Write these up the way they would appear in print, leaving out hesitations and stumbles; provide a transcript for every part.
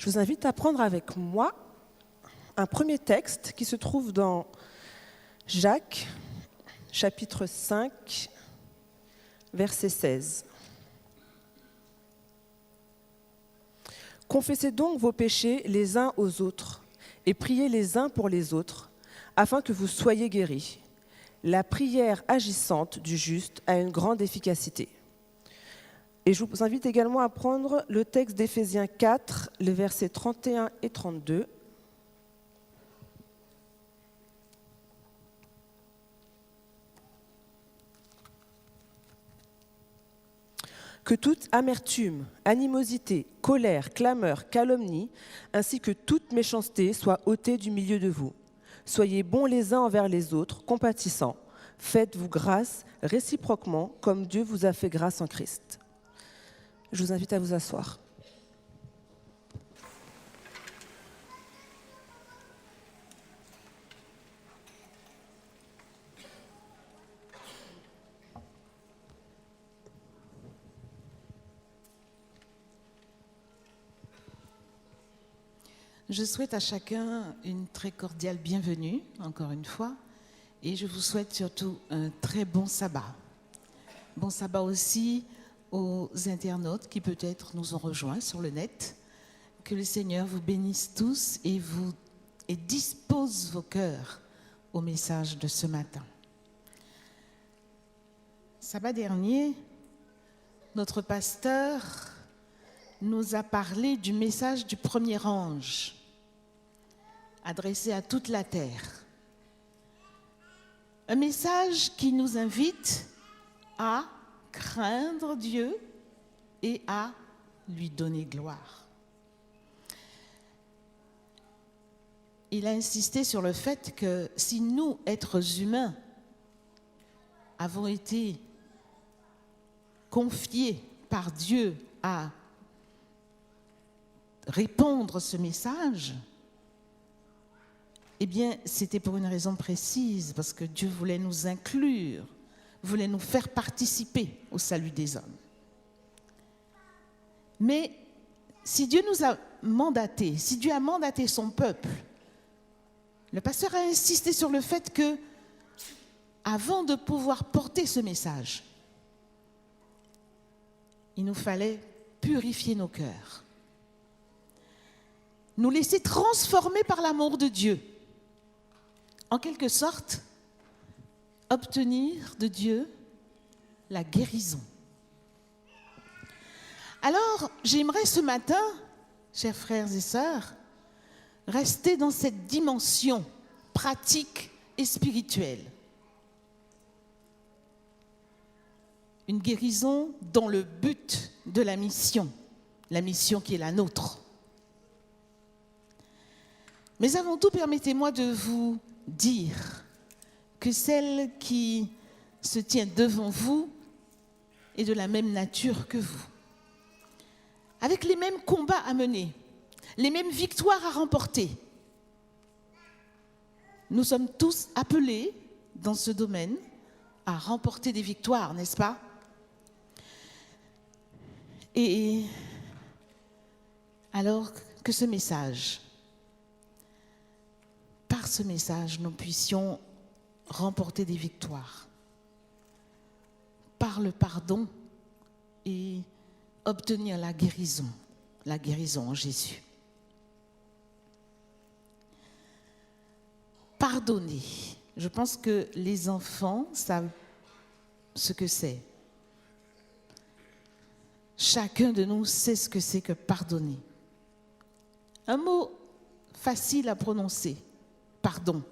Je vous invite à prendre avec moi un premier texte qui se trouve dans Jacques, chapitre 5, verset 16. Confessez donc vos péchés les uns aux autres et priez les uns pour les autres, afin que vous soyez guéris. La prière agissante du juste a une grande efficacité. Et je vous invite également à prendre le texte d'Éphésiens 4, les versets 31 et 32. Que toute amertume, animosité, colère, clameur, calomnie, ainsi que toute méchanceté soit ôtée du milieu de vous. Soyez bons les uns envers les autres, compatissants. Faites-vous grâce réciproquement, comme Dieu vous a fait grâce en Christ. Je vous invite à vous asseoir. Je souhaite à chacun une très cordiale bienvenue, encore une fois, et je vous souhaite surtout un très bon sabbat. Bon sabbat aussi aux internautes qui peut-être nous ont rejoints sur le net. Que le Seigneur vous bénisse tous et dispose vos cœurs au message de ce matin. Sabbat dernier, notre pasteur nous a parlé du message du premier ange adressé à toute la terre. Un message qui nous invite à craindre Dieu et à lui donner gloire. Il a insisté sur le fait que si nous, êtres humains, avons été confiés par Dieu à répondre ce message, eh bien, c'était pour une raison précise, parce que Dieu voulait nous inclure, voulait nous faire participer au salut des hommes. Mais si Dieu nous a mandatés, si Dieu a mandaté son peuple, le pasteur a insisté sur le fait que, avant de pouvoir porter ce message, il nous fallait purifier nos cœurs, nous laisser transformer par l'amour de Dieu. En quelque sorte, obtenir de Dieu la guérison. Alors, j'aimerais ce matin, chers frères et sœurs, rester dans cette dimension pratique et spirituelle. Une guérison dans le but de la mission qui est la nôtre. Mais avant tout, permettez-moi de vous dire que celle qui se tient devant vous est de la même nature que vous, avec les mêmes combats à mener, les mêmes victoires à remporter. Nous sommes tous appelés dans ce domaine à remporter des victoires, n'est-ce pas? Et alors que par ce message, nous puissions remporter des victoires par le pardon et obtenir la guérison en Jésus. Pardonner. Je pense que les enfants savent ce que c'est. Chacun de nous sait ce que c'est que pardonner. Un mot facile à prononcer, pardon,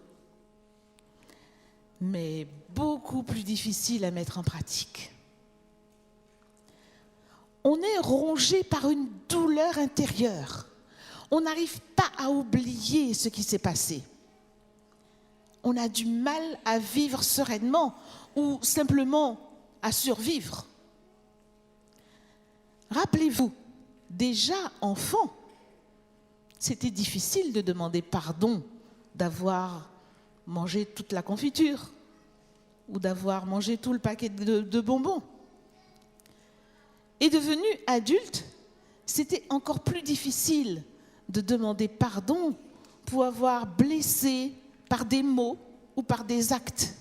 mais beaucoup plus difficile à mettre en pratique. On est rongé par une douleur intérieure. On n'arrive pas à oublier ce qui s'est passé. On a du mal à vivre sereinement ou simplement à survivre. Rappelez-vous, déjà enfant, c'était difficile de demander pardon d'avoir mangé toute la confiture ou d'avoir mangé tout le paquet de bonbons. Et devenu adulte, c'était encore plus difficile de demander pardon pour avoir blessé par des mots ou par des actes.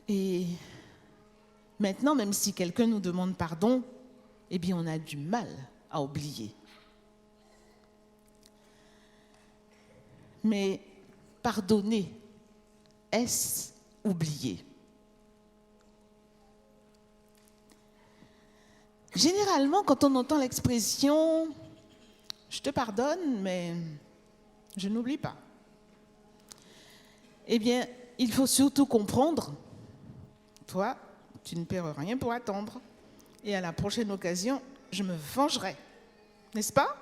Et maintenant, même si quelqu'un nous demande pardon, eh bien, on a du mal à oublier. Mais pardonner, est-ce oublier? Généralement, quand on entend l'expression « je te pardonne, mais je n'oublie pas », eh bien, il faut surtout comprendre, toi, tu ne perds rien pour attendre, et à la prochaine occasion, je me vengerai. N'est-ce pas?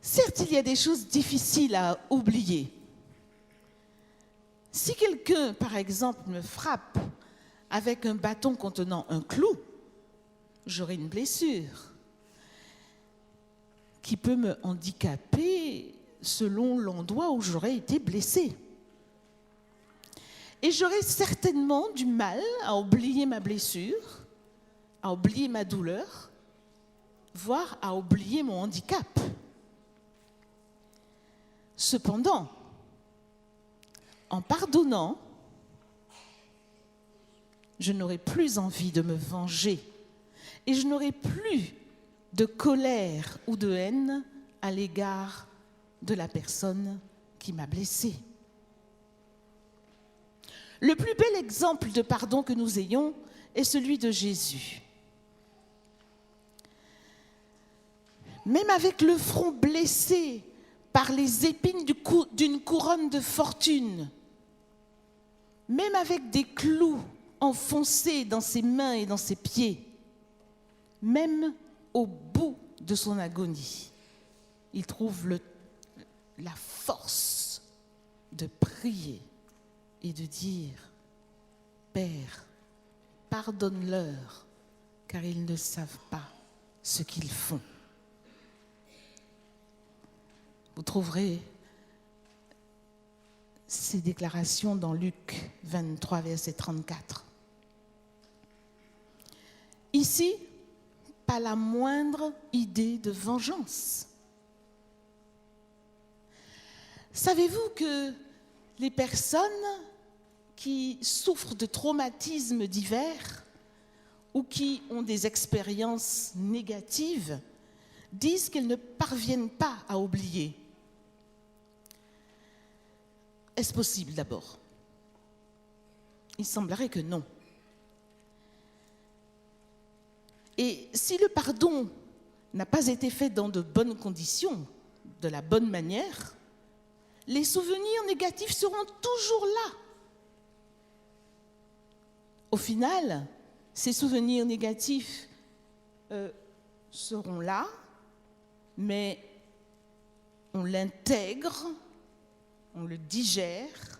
Certes, il y a des choses difficiles à oublier. Si quelqu'un, par exemple, me frappe avec un bâton contenant un clou, j'aurai une blessure qui peut me handicaper selon l'endroit où j'aurais été blessée. Et j'aurai certainement du mal à oublier ma blessure, à oublier ma douleur, voire à oublier mon handicap. Cependant, en pardonnant, je n'aurai plus envie de me venger et je n'aurai plus de colère ou de haine à l'égard de la personne qui m'a blessée. Le plus bel exemple de pardon que nous ayons est celui de Jésus. Même avec le front blessé par les épines d'une couronne de fortune, même avec des clous enfoncés dans ses mains et dans ses pieds, même au bout de son agonie, il trouve la force de prier et de dire « Père, pardonne-leur, car ils ne savent pas ce qu'ils font. » Vous trouverez ces déclarations dans Luc 23, verset 34. Ici, pas la moindre idée de vengeance. Savez-vous que les personnes qui souffrent de traumatismes divers ou qui ont des expériences négatives disent qu'elles ne parviennent pas à oublier? Est-ce possible d'abord? Il semblerait que non. Et si le pardon n'a pas été fait dans de bonnes conditions, de la bonne manière, les souvenirs négatifs seront toujours là. Au final, ces souvenirs négatifs seront là, mais on l'intègre, on le digère,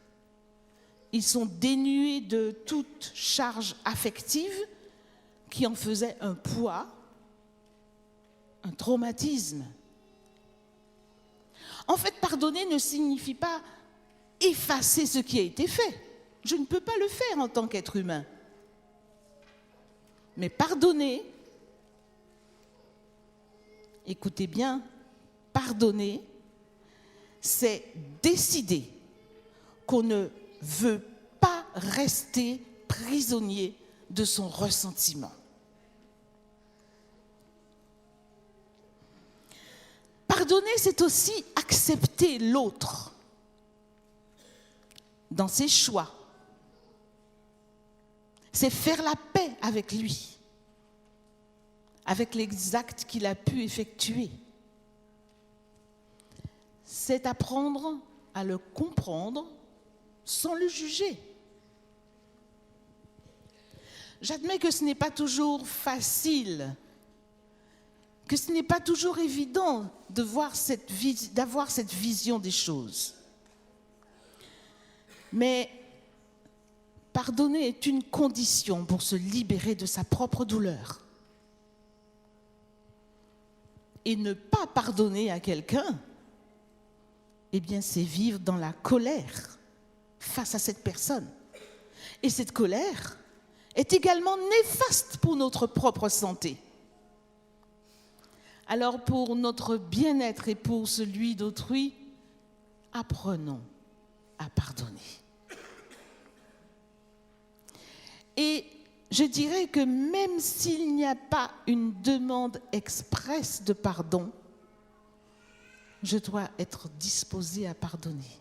ils sont dénués de toute charge affective qui en faisait un poids, un traumatisme. En fait, pardonner ne signifie pas effacer ce qui a été fait. Je ne peux pas le faire en tant qu'être humain. Mais pardonner, écoutez bien, pardonner, c'est décider qu'on ne veut pas rester prisonnier de son ressentiment. Pardonner, c'est aussi accepter l'autre dans ses choix. C'est faire la paix avec lui, avec les actes qu'il a pu effectuer. C'est apprendre à le comprendre sans le juger. J'admets que ce n'est pas toujours facile, que ce n'est pas toujours évident d'avoir cette vision des choses. Mais pardonner est une condition pour se libérer de sa propre douleur. Et ne pas pardonner à quelqu'un, eh bien, c'est vivre dans la colère face à cette personne. Et cette colère, est également néfaste pour notre propre santé. Alors pour notre bien-être et pour celui d'autrui, apprenons à pardonner. Et je dirais que même s'il n'y a pas une demande expresse de pardon, je dois être disposée à pardonner.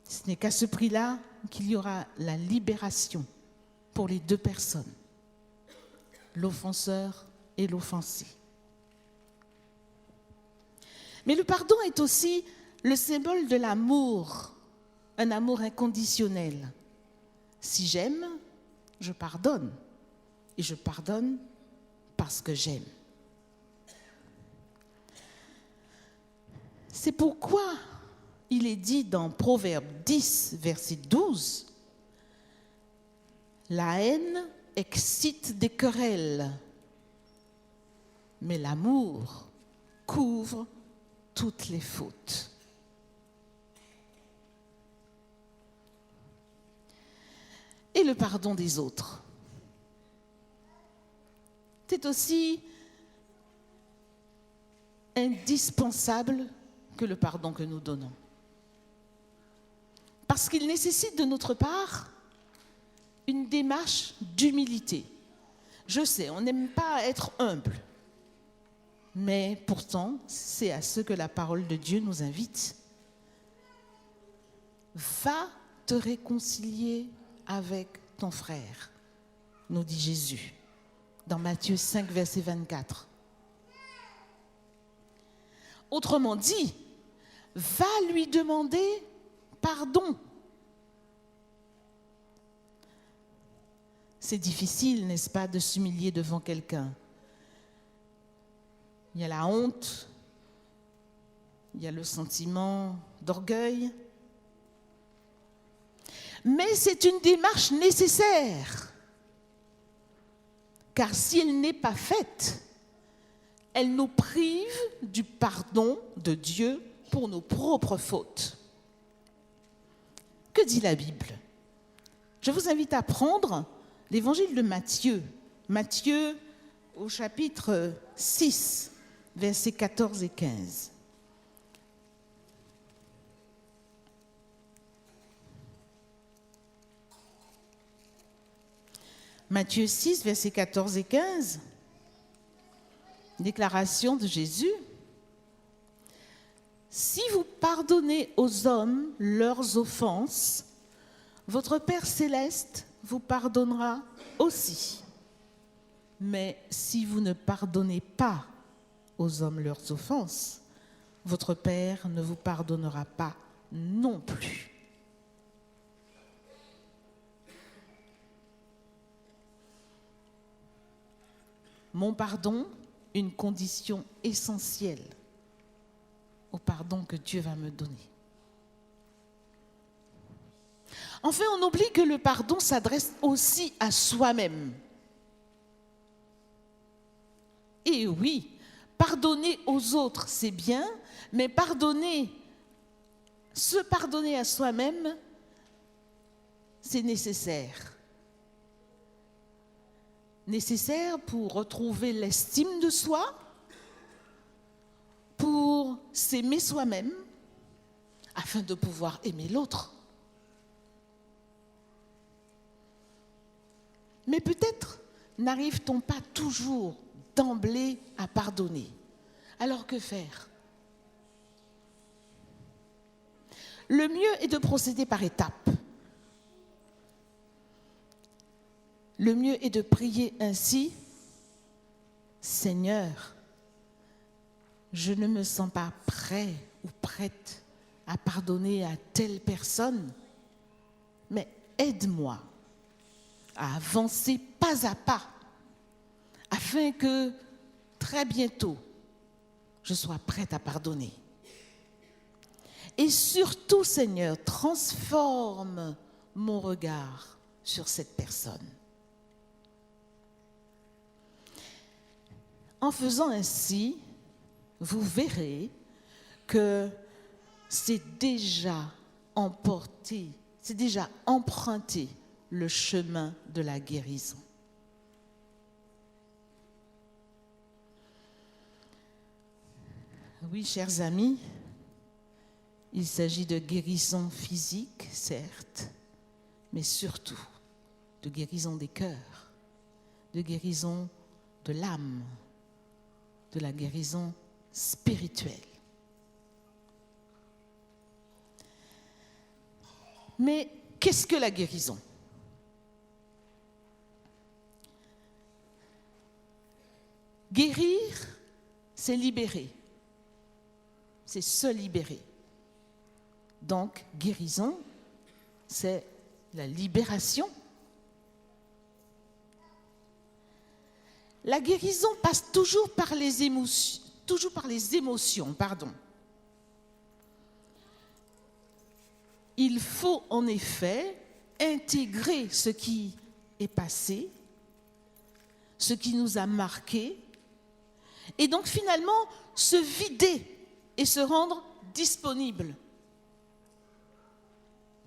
Ce n'est qu'à ce prix-là qu'il y aura la libération pour les deux personnes, l'offenseur et l'offensé. Mais le pardon est aussi le symbole de l'amour, un amour inconditionnel. Si j'aime, je pardonne. Et je pardonne parce que j'aime. C'est pourquoi il est dit dans Proverbe 10, verset 12, « La haine excite des querelles, mais l'amour couvre toutes les fautes. » Et le pardon des autres. C'est aussi indispensable que le pardon que nous donnons. Parce qu'il nécessite de notre part une démarche d'humilité. Je sais, on n'aime pas être humble, mais pourtant, c'est à ce que la parole de Dieu nous invite. Va te réconcilier avec ton frère, nous dit Jésus, dans Matthieu 5, verset 24. Autrement dit, va lui demander pardon. C'est difficile, n'est-ce pas, de s'humilier devant quelqu'un. Il y a la honte, il y a le sentiment d'orgueil. Mais c'est une démarche nécessaire, car si elle n'est pas faite, elle nous prive du pardon de Dieu pour nos propres fautes. Que dit la Bible? Je vous invite à prendre l'évangile de Matthieu. Matthieu au chapitre 6, versets 14 et 15. Matthieu 6, versets 14 et 15. Déclaration de Jésus. Si vous pardonnez aux hommes leurs offenses, votre Père céleste vous pardonnera aussi. Mais si vous ne pardonnez pas aux hommes leurs offenses, votre Père ne vous pardonnera pas non plus. Mon pardon, une condition essentielle au pardon que Dieu va me donner. Enfin, on oublie que le pardon s'adresse aussi à soi-même. Et oui, pardonner aux autres, c'est bien, mais se pardonner à soi-même, c'est nécessaire. Nécessaire pour retrouver l'estime de soi, pour s'aimer soi-même, afin de pouvoir aimer l'autre. Mais peut-être n'arrive-t-on pas toujours d'emblée à pardonner. Alors que faire? Le mieux est de procéder par étapes. Le mieux est de prier ainsi: Seigneur, je ne me sens pas prêt ou prête à pardonner à telle personne, mais aide-moi à avancer pas à pas, afin que très bientôt, je sois prête à pardonner. Et surtout, Seigneur, transforme mon regard sur cette personne. En faisant ainsi, vous verrez que c'est déjà emporté, c'est déjà emprunté le chemin de la guérison. Oui, chers amis, il s'agit de guérison physique, certes, mais surtout de guérison des cœurs, de guérison de l'âme, de la guérison spirituelle. Mais qu'est-ce que la guérison? Guérir, c'est libérer, c'est se libérer. Donc, guérison, c'est la libération. La guérison passe toujours par les émotions, Il faut en effet intégrer ce qui est passé, ce qui nous a marqués, et donc finalement se vider et se rendre disponible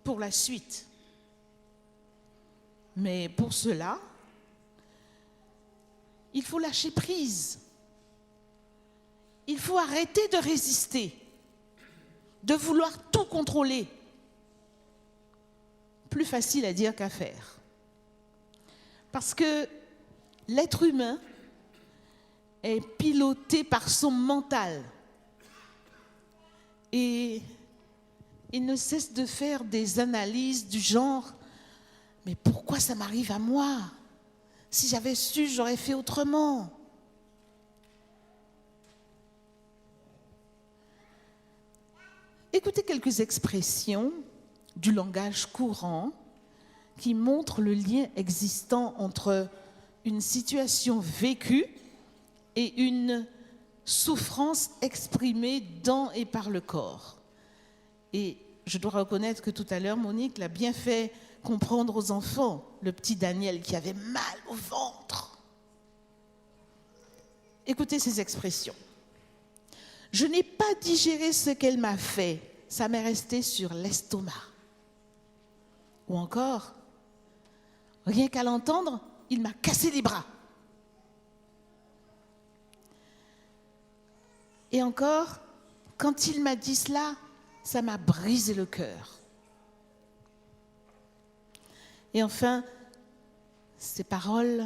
pour la suite. Mais pour cela, il faut lâcher prise. Il faut arrêter de résister, de vouloir tout contrôler. Plus facile à dire qu'à faire. Parce que l'être humain est piloté par son mental. Et il ne cesse de faire des analyses du genre « Mais pourquoi ça m'arrive à moi? Si j'avais su, j'aurais fait autrement. » Écoutez quelques expressions du langage courant qui montrent le lien existant entre une situation vécue et une souffrance exprimée dans et par le corps. Et je dois reconnaître que tout à l'heure, Monique l'a bien fait comprendre aux enfants, le petit Daniel qui avait mal au ventre. Écoutez ces expressions. « Je n'ai pas digéré ce qu'elle m'a fait, ça m'est resté sur l'estomac. » Ou encore, « Rien qu'à l'entendre, il m'a cassé les bras. » Et encore, « Quand il m'a dit cela, ça m'a brisé le cœur. » Et enfin, ces paroles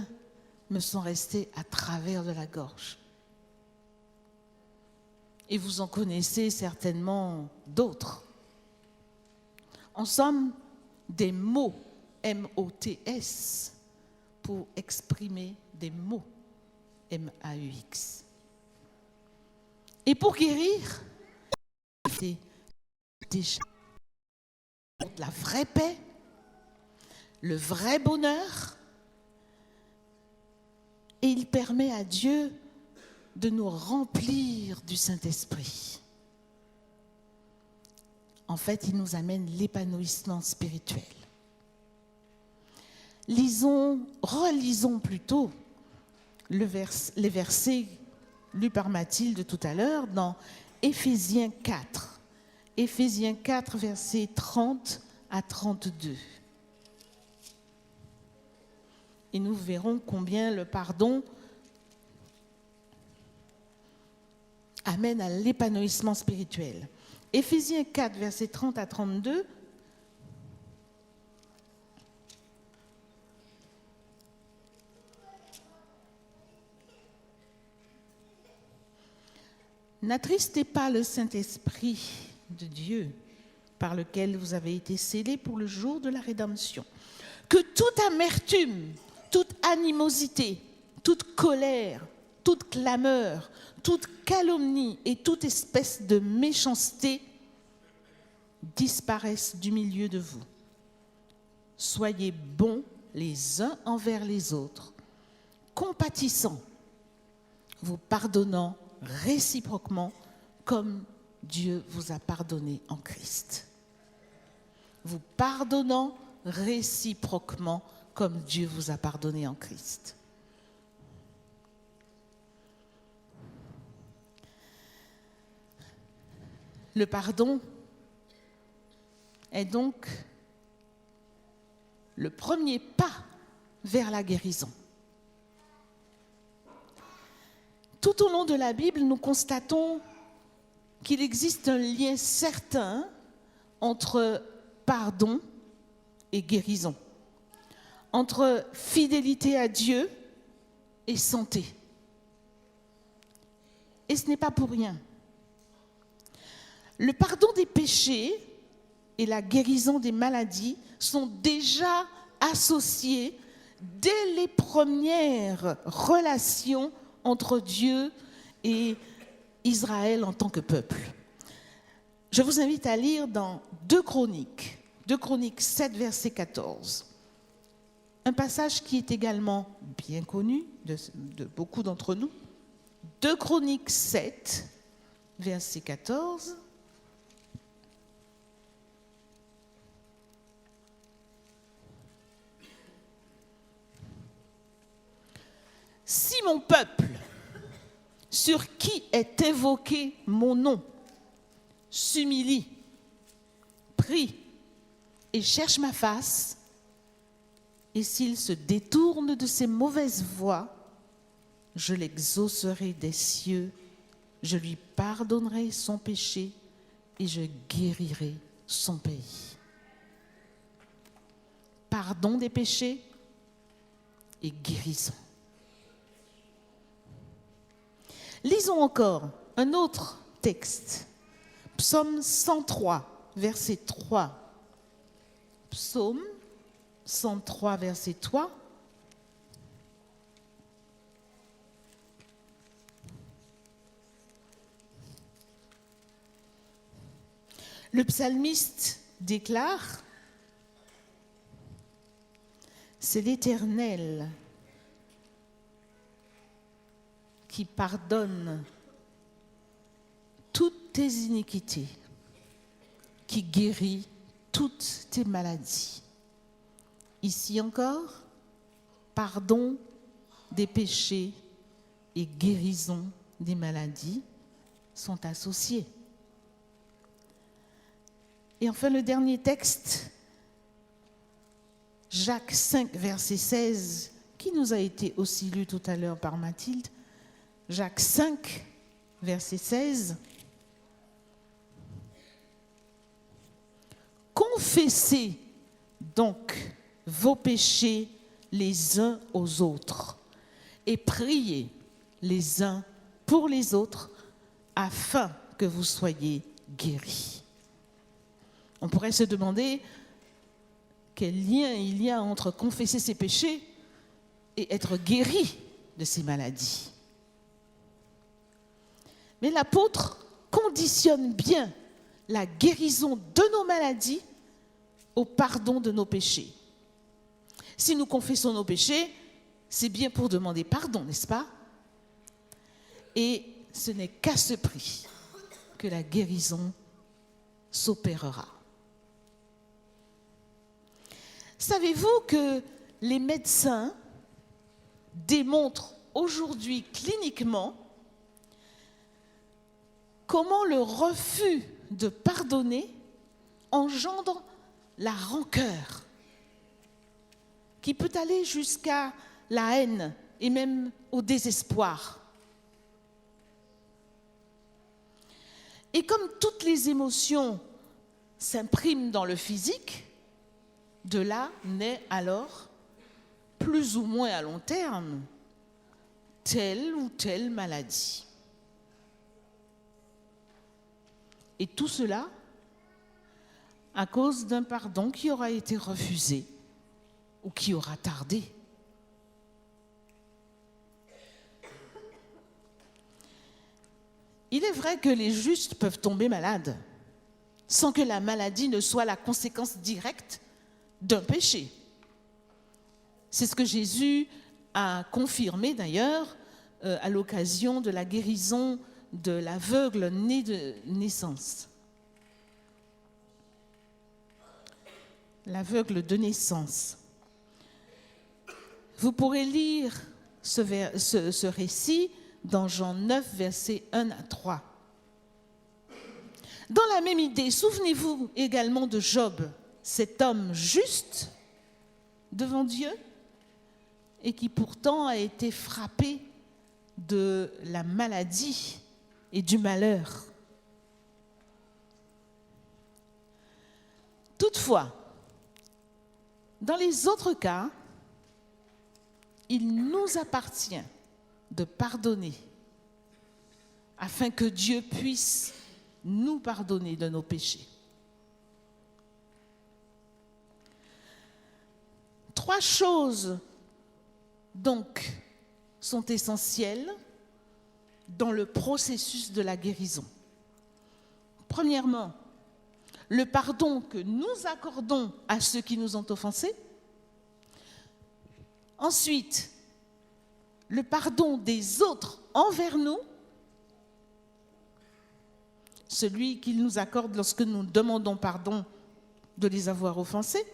me sont restées à travers de la gorge. Et vous en connaissez certainement d'autres. En somme, des mots, M-O-T-S, pour exprimer des mots, M-A-U-X. Et pour guérir, c'est déjà la vraie paix, le vrai bonheur, et il permet à Dieu de nous remplir du Saint-Esprit. En fait, il nous amène l'épanouissement spirituel. Relisons plutôt les versets lus par Mathilde tout à l'heure dans Éphésiens 4. Éphésiens 4, versets 30 à 32. Et nous verrons combien le pardon amène à l'épanouissement spirituel. Éphésiens 4, versets 30 à 32. N'attristez pas le Saint-Esprit de Dieu par lequel vous avez été scellés pour le jour de la rédemption. Que toute amertume, toute animosité, toute colère, toute clameur, toute calomnie et toute espèce de méchanceté disparaissent du milieu de vous. Soyez bons les uns envers les autres, compatissants, vous pardonnant réciproquement comme Dieu vous a pardonné en Christ. Vous pardonnant réciproquement comme Dieu vous a pardonné en Christ. Le pardon est donc le premier pas vers la guérison. Tout au long de la Bible, nous constatons qu'il existe un lien certain entre pardon et guérison, entre fidélité à Dieu et santé. Et ce n'est pas pour rien. Le pardon des péchés et la guérison des maladies sont déjà associés dès les premières relations entre Dieu et Israël en tant que peuple. Je vous invite à lire dans 2 Chroniques 7, verset 14. Un passage qui est également bien connu de beaucoup d'entre nous. 2 Chroniques 7, verset 14. Si mon peuple, sur qui est invoqué mon nom, s'humilie, prie et cherche ma face, et s'il se détourne de ses mauvaises voies, je l'exaucerai des cieux, je lui pardonnerai son péché et je guérirai son pays. Pardon des péchés et guérison. Lisons encore un autre texte. Psaume 103, verset 3. Psaume 103, verset 3. Le psalmiste déclare : c'est l'Éternel qui pardonne toutes tes iniquités, qui guérit toutes tes maladies. Ici encore, pardon des péchés et guérison des maladies sont associés. Et enfin, le dernier texte, Jacques 5, verset 16, qui nous a été aussi lu tout à l'heure par Mathilde. Jacques 5, verset 16. Confessez donc vos péchés les uns aux autres et priez les uns pour les autres afin que vous soyez guéris. On pourrait se demander quel lien il y a entre confesser ses péchés et être guéri de ses maladies. Mais l'apôtre conditionne bien la guérison de nos maladies au pardon de nos péchés. Si nous confessons nos péchés, c'est bien pour demander pardon, n'est-ce pas? Et ce n'est qu'à ce prix que la guérison s'opérera. Savez-vous que les médecins démontrent aujourd'hui cliniquement comment le refus de pardonner engendre la rancœur, qui peut aller jusqu'à la haine et même au désespoir. Et comme toutes les émotions s'impriment dans le physique, de là naît alors, plus ou moins à long terme, telle ou telle maladie. Et tout cela à cause d'un pardon qui aura été refusé ou qui aura tardé. Il est vrai que les justes peuvent tomber malades sans que la maladie ne soit la conséquence directe d'un péché. C'est ce que Jésus a confirmé d'ailleurs à l'occasion de la guérison de l'aveugle né de naissance. L'aveugle de naissance. Vous pourrez lire ce récit dans Jean 9, versets 1 à 3. Dans la même idée, souvenez-vous également de Job, cet homme juste devant Dieu et qui pourtant a été frappé de la maladie et du malheur. Toutefois, dans les autres cas, il nous appartient de pardonner afin que Dieu puisse nous pardonner de nos péchés. 3 choses, donc, sont essentielles dans le processus de la guérison. Premièrement, le pardon que nous accordons à ceux qui nous ont offensés. Ensuite, le pardon des autres envers nous, celui qu'ils nous accordent lorsque nous demandons pardon de les avoir offensés.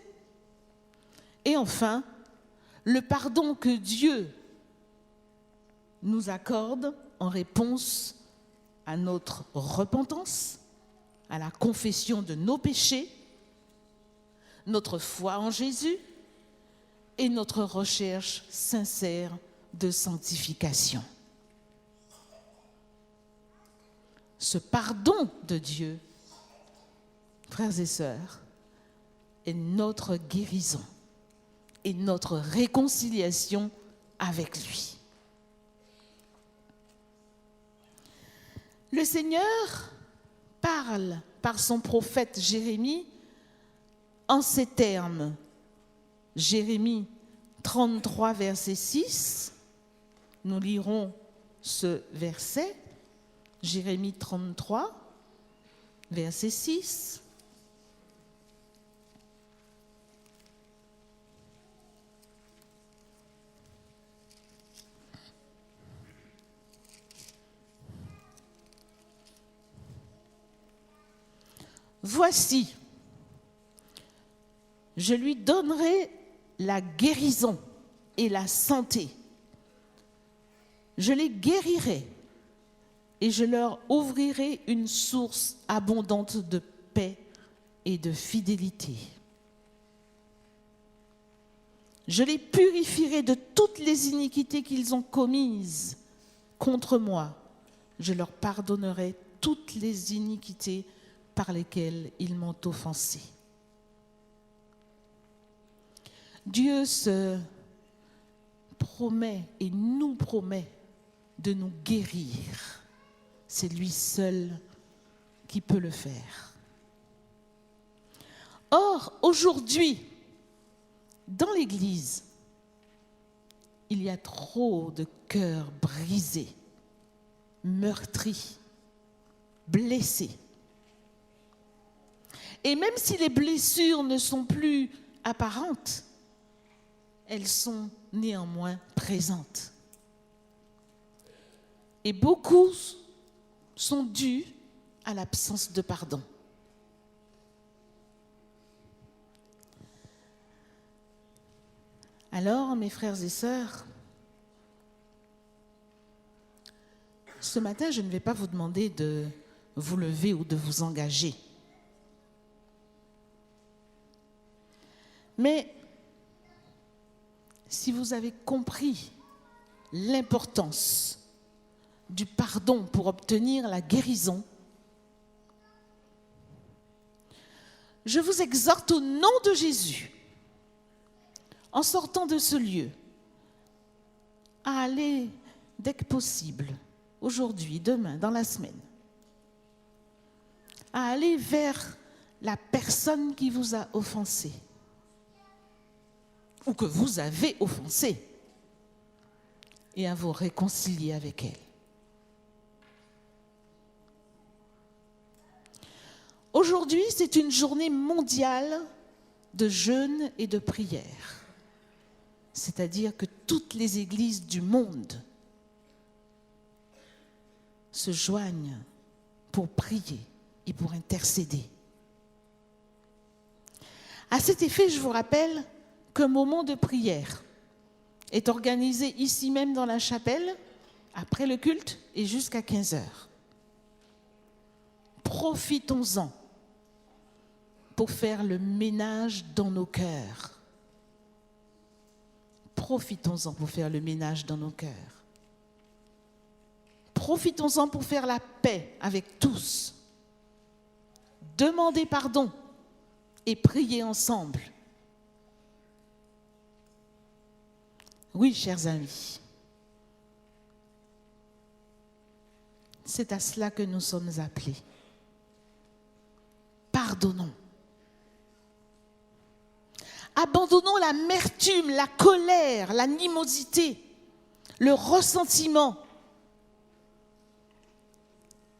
Et enfin, le pardon que Dieu nous accorde en réponse à notre repentance, à la confession de nos péchés, notre foi en Jésus et notre recherche sincère de sanctification. Ce pardon de Dieu, frères et sœurs, est notre guérison et notre réconciliation avec lui. Le Seigneur parle par son prophète Jérémie en ces termes. Jérémie 33, verset 6. Nous lirons ce verset. Jérémie 33, verset 6. Voici, je lui donnerai la guérison et la santé. Je les guérirai et je leur ouvrirai une source abondante de paix et de fidélité. Je les purifierai de toutes les iniquités qu'ils ont commises contre moi. Je leur pardonnerai toutes les iniquités par lesquelles ils m'ont offensé. Dieu se promet et nous promet de nous guérir. C'est lui seul qui peut le faire. Or, aujourd'hui, dans l'Église, il y a trop de cœurs brisés, meurtris, blessés. Et même si les blessures ne sont plus apparentes, elles sont néanmoins présentes. Et beaucoup sont dus à l'absence de pardon. Alors, mes frères et sœurs, ce matin, je ne vais pas vous demander de vous lever ou de vous engager. Mais si vous avez compris l'importance du pardon pour obtenir la guérison, je vous exhorte au nom de Jésus, en sortant de ce lieu, à aller dès que possible, aujourd'hui, demain, dans la semaine, à aller vers la personne qui vous a offensé ou que vous avez offensé et à vous réconcilier avec elle. Aujourd'hui, c'est une journée mondiale de jeûne et de prière. C'est-à-dire que toutes les églises du monde se joignent pour prier et pour intercéder. À cet effet, je vous rappelle qu'un moment de prière est organisé ici même dans la chapelle, après le culte et jusqu'à 15 heures. Profitons-en pour faire le ménage dans nos cœurs. profitons-en pour faire le ménage dans nos cœurs. Profitons-en pour faire la paix avec tous. Demandez pardon et priez ensemble. Oui, chers amis, c'est à cela que nous sommes appelés. Pardonnons. Abandonnons l'amertume, la colère, l'animosité, le ressentiment.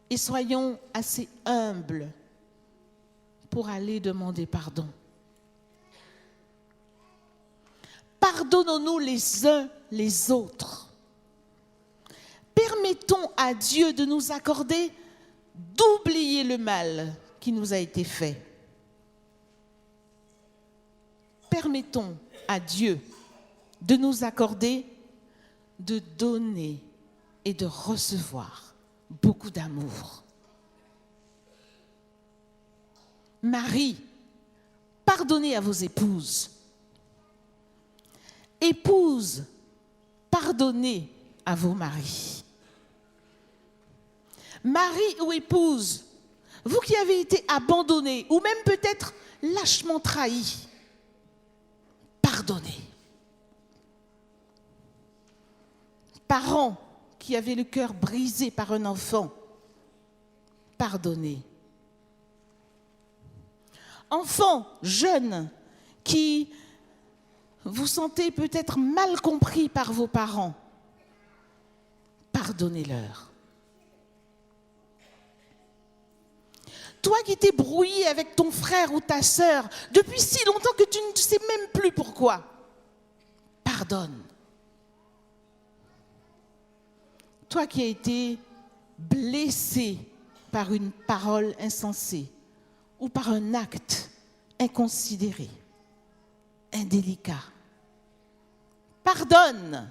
Et soyons assez humbles pour aller demander pardon. Pardonnons-nous les uns les autres. Permettons à Dieu de nous accorder d'oublier le mal qui nous a été fait. Permettons à Dieu de nous accorder de donner et de recevoir beaucoup d'amour. Marie, pardonnez à vos épouses. Épouses, pardonnez à vos maris. Mari ou épouse, vous qui avez été abandonnés ou même peut-être lâchement trahis, pardonnez. Parents qui avaient le cœur brisé par un enfant, pardonnez. Enfants, jeunes, qui vous sentez peut-être mal compris par vos parents, pardonnez-leur. Toi qui t'es brouillé avec ton frère ou ta sœur depuis si longtemps que tu ne sais même plus pourquoi, pardonne. Toi qui as été blessé par une parole insensée ou par un acte inconsidéré, indélicat, pardonne.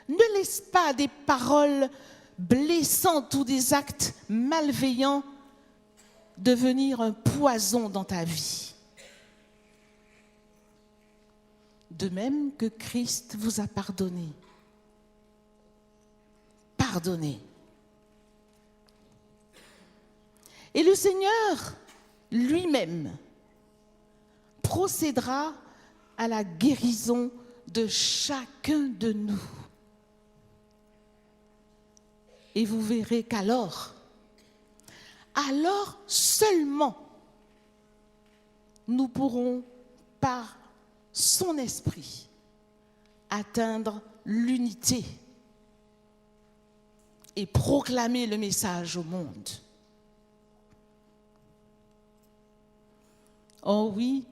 Ne laisse pas des paroles blessantes ou des actes malveillants devenir un poison dans ta vie. De même que Christ vous a pardonné. Pardonnez. Et le Seigneur lui-même procédera à la guérison de chacun de nous. Et vous verrez qu'alors, seulement, nous pourrons, par son esprit, atteindre l'unité et proclamer le message au monde. Oh oui,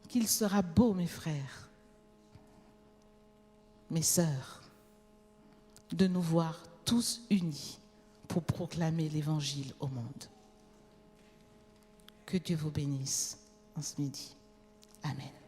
qu'il sera beau, mes frères, mes sœurs, de nous voir tous unis pour proclamer l'Évangile au monde. Que Dieu vous bénisse en ce midi. Amen.